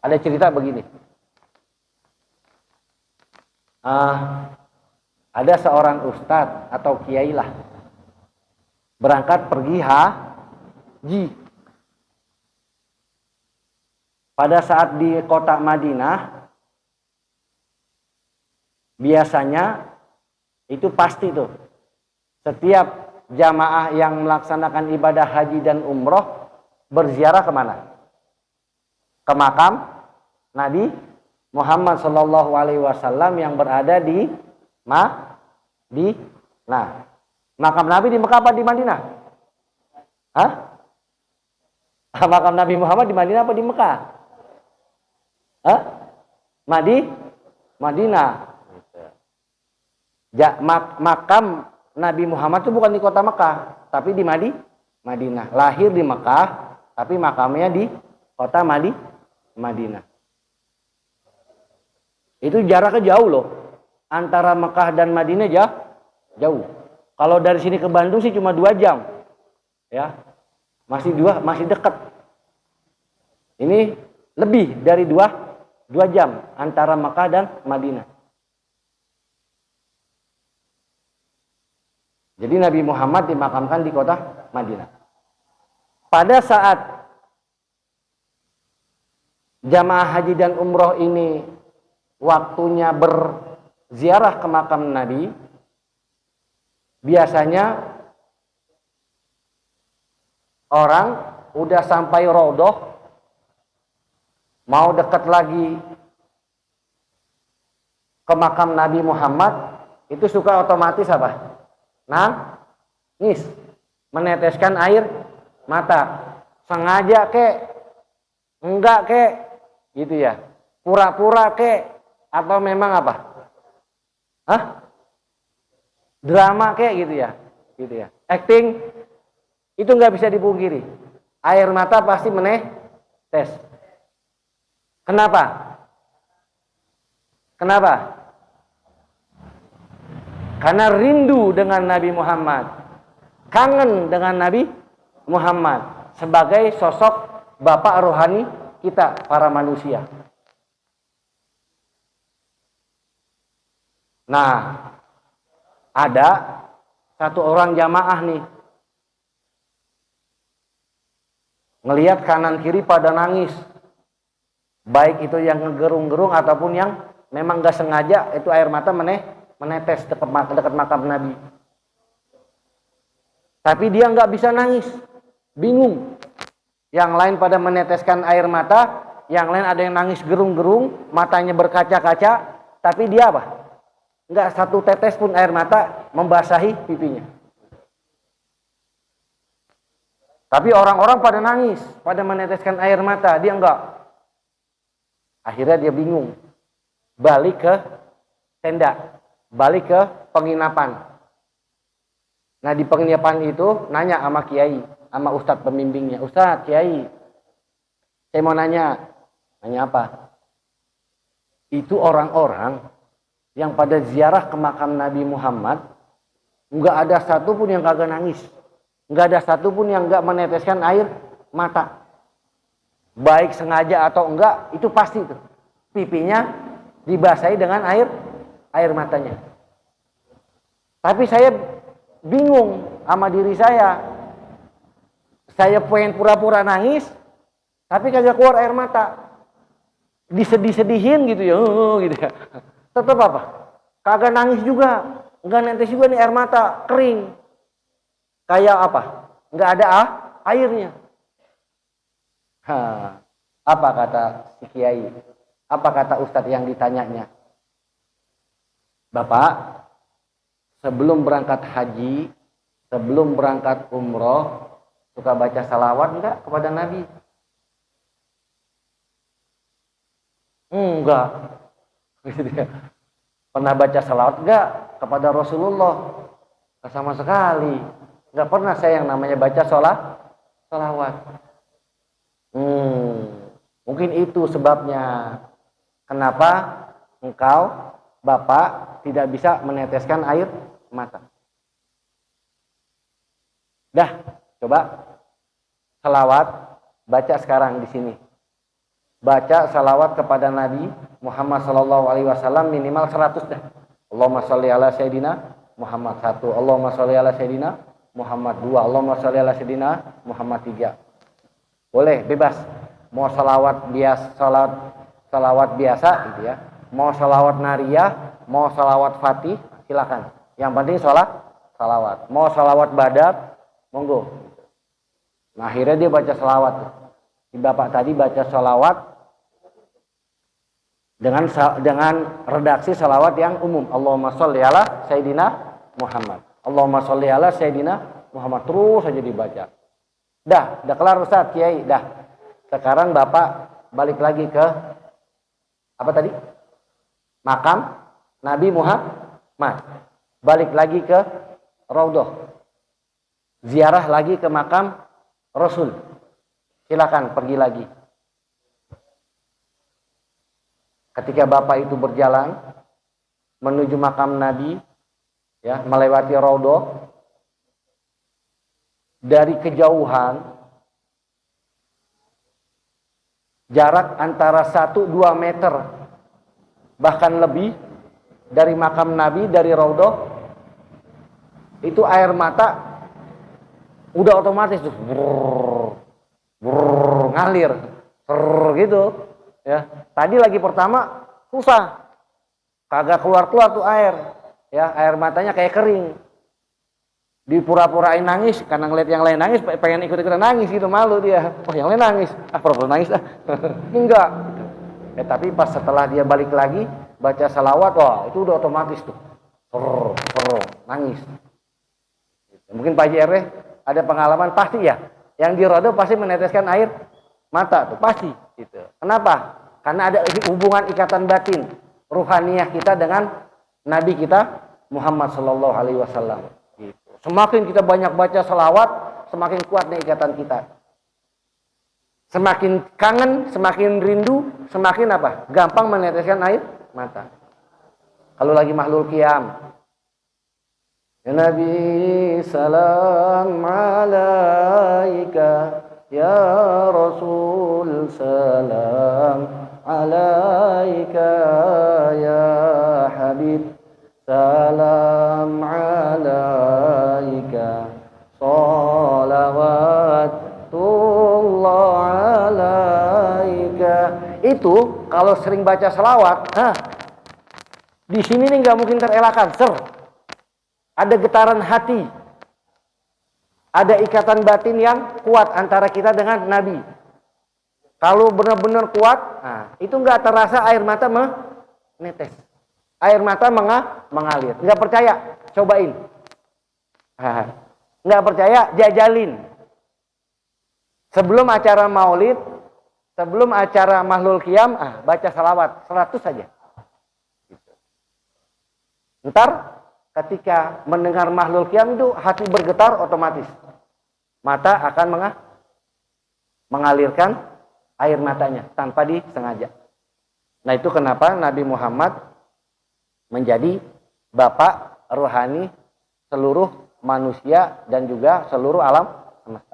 Ada cerita begini. Ada seorang ustadz atau kiai lah berangkat pergi haji. Pada saat di kota Madinah, biasanya itu pasti tuh setiap jamaah yang melaksanakan ibadah haji dan umroh berziarah kemana? Ke makam Nabi Muhammad Shallallahu Alaihi Wasallam yang berada di makam Nabi di Mekah apa di Madinah? Hah? Makam Nabi Muhammad di Madinah apa di Mekah? Hah? Madinah. Makam Nabi Muhammad itu bukan di kota Mekah, tapi di Madinah. Lahir di Mekah, tapi makamnya di kota Madinah. Itu jaraknya jauh loh. Antara Mekah dan Madinah jauh. Kalau dari sini ke Bandung sih cuma 2 jam. Ya. Masih dekat. Ini lebih dari 2 jam antara Mekah dan Madinah. Jadi Nabi Muhammad dimakamkan di kota Madinah. Pada saat jamaah haji dan umroh ini waktunya berziarah ke makam Nabi, biasanya orang udah sampai Raudhah, mau dekat lagi ke makam Nabi Muhammad, itu suka otomatis apa? Nangis, meneteskan air mata, sengaja kek, enggak kek, gitu ya, pura-pura kek, atau memang apa? Drama kek gitu ya, acting, itu nggak bisa dipungkiri, air mata pasti menetes. Kenapa? Karena rindu dengan Nabi Muhammad, kangen dengan Nabi Muhammad sebagai sosok bapak rohani kita para manusia. Nah, ada satu orang jamaah nih, ngelihat kanan kiri pada nangis, baik itu yang ngegerung-gerung ataupun yang memang gak sengaja, itu air mata menetes dekat makam Nabi. Tapi dia nggak bisa nangis, bingung. Yang lain pada meneteskan air mata, yang lain ada yang nangis gerung-gerung, matanya berkaca-kaca, tapi dia apa? Nggak satu tetes pun air mata membasahi pipinya. Tapi orang-orang pada nangis, pada meneteskan air mata, dia enggak. Akhirnya dia bingung, balik ke tenda, balik ke penginapan. Nah di penginapan itu nanya sama kiai, sama ustadz pembimbingnya, ustadz, kiai, saya mau nanya apa? Itu orang-orang yang pada ziarah ke makam Nabi Muhammad, nggak ada satupun yang kagak nangis, nggak ada satupun yang nggak meneteskan air mata, baik sengaja atau enggak, itu pasti tuh pipinya dibasahi dengan air matanya. Tapi saya bingung sama diri saya pengen pura-pura nangis, tapi kagak keluar air mata, disedih-sedihin gitu ya, gitu ya. Tetap apa? Kagak nangis juga, nggak netes juga nih air mata, kering. Kayak apa? Nggak ada airnya. Apa kata si kiai? Apa kata ustadz yang ditanyanya? Bapak, sebelum berangkat haji, sebelum berangkat umroh, suka baca salawat enggak kepada Nabi? Enggak. Pernah baca salawat enggak kepada Rasulullah? Sama sekali. Enggak pernah saya yang namanya baca salawat. Mungkin itu sebabnya kenapa engkau, Bapak, tidak bisa meneteskan air mata. Dah, coba salawat baca sekarang di sini. baca salawat kepada Nabi Muhammad sallallahu alaihi wasallam minimal 100 dah. Allahumma sholli ala sayyidina Muhammad 1, Allahumma sholli ala sayyidina Muhammad 2, Allahumma sholli ala sayyidina Muhammad 3. Boleh, bebas. Mau salawat biasa, salawat biasa gitu ya. Mau salawat nariyah, mau salawat fatih, silakan. Yang penting salawat. Mau salawat badat, monggo. Nah, akhirnya dia baca salawat. Si bapak tadi baca salawat dengan redaksi salawat yang umum. Allahumma sholli ala sayyidina Muhammad. Allahumma sholli ala sayyidina Muhammad. Terus saja dibaca. Dah kelar Ustaz, Kiai, dah. Sekarang Bapak balik lagi ke apa tadi? Makam Nabi Muhammad. Balik lagi ke Raudhah. Ziarah lagi ke makam Rasul. Silakan pergi lagi. Ketika Bapak itu berjalan menuju makam Nabi, ya, melewati Raudhah, dari kejauhan jarak antara 1-2 meter bahkan lebih dari makam Nabi, dari Raudhah, itu air mata udah otomatis tuh ngalir gitu ya. Tadi lagi pertama susah, kagak keluar tuh air ya, air matanya kayak kering, dipura-purain nangis karena ngeliat yang lain nangis, pengen ikut-ikutan nangis gitu, malu dia. Oh, yang lain nangis, pura-pura nangis enggak. Tapi pas setelah dia balik lagi baca salawat, wah itu udah otomatis tuh nangis. Mungkin Pak JR ada pengalaman pasti ya, yang di Raudhah pasti meneteskan air mata tuh pasti gitu. Kenapa? Karena ada hubungan ikatan batin ruhaniyah kita dengan Nabi kita Muhammad sallallahu alaihi wasallam gitu. Semakin kita banyak baca salawat, semakin kuat nih ikatan kita. Semakin kangen, semakin rindu, semakin apa? Gampang meneteskan air mata. Kalau lagi mahlul qiyam, ya Nabi salam alaika, ya Rasul salam alaika, ya Habib salam alaika, salawatullah alaika. Itu kalau sering baca selawat, di sini nih nggak mungkin terelakkan, ada getaran hati, ada ikatan batin yang kuat antara kita dengan Nabi. Kalau benar-benar kuat, itu nggak terasa air mata menetes, air mata mengalir. Nggak percaya, cobain. Nggak percaya, jajalin. Sebelum acara maulid, sebelum acara mahlul qiyam, baca salawat 100 saja. Ntar ketika mendengar mahlul qiyam itu hati bergetar otomatis. Mata akan mengalirkan air matanya tanpa disengaja. Nah, itu kenapa Nabi Muhammad menjadi bapak rohani seluruh manusia dan juga seluruh alam semesta.